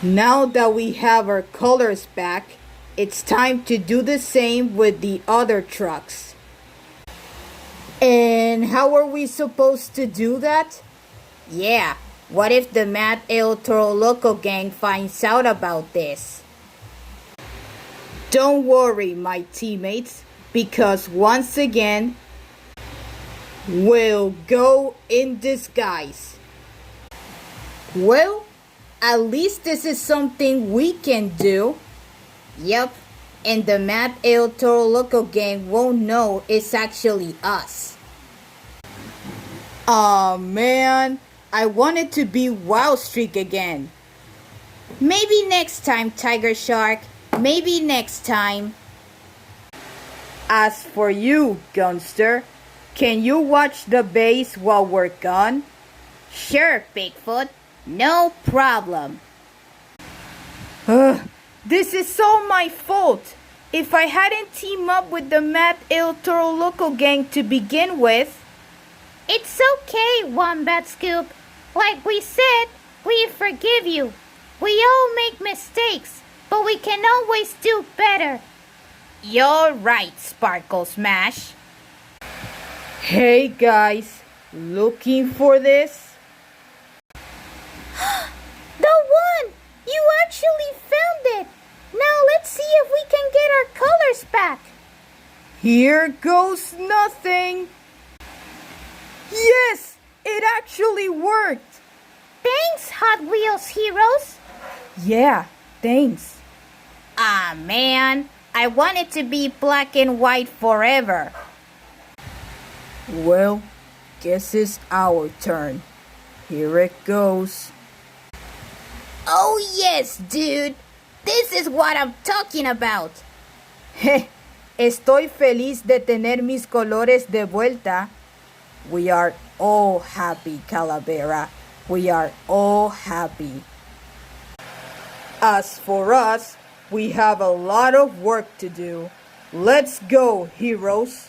Now that we have our colors back, it's time to do the same with the other trucks. And how are we supposed to do that? Yeah, what if the Mad El Toro Loco gang finds out about this? Don't worry, my teammates, because once again, we'll go in disguise. Well, at least this is something we can do. Yep, and the Mad El Toro Loco gang won't know it's actually us. Aw man, I wanted to be Wild Streak again. Maybe next time, Tiger Shark. Maybe next time. As for you, Gunster, can you watch the base while we're gone? Sure, Bigfoot. No problem. This is all my fault. If I hadn't teamed up with the Mad El Toro Loco gang to begin with. It's okay, Wombat Scoop. Like we said, we forgive you. We all make mistakes, but we can always do better. You're right, Sparkle Smash. Hey guys, looking for this? The one! You actually found it! Now let's see if we can get our colors back. Here goes nothing. Yes, it actually worked. Thanks, Hot Wheels heroes. Yeah, thanks. Ah, man, I want it to be black and white forever. Well, guess it's our turn. Here it goes. Oh yes, dude. This is what I'm talking about. Estoy feliz de tener mis colores de vuelta. We are all happy, Calavera. We are all happy. As for us, we have a lot of work to do. Let's go, heroes.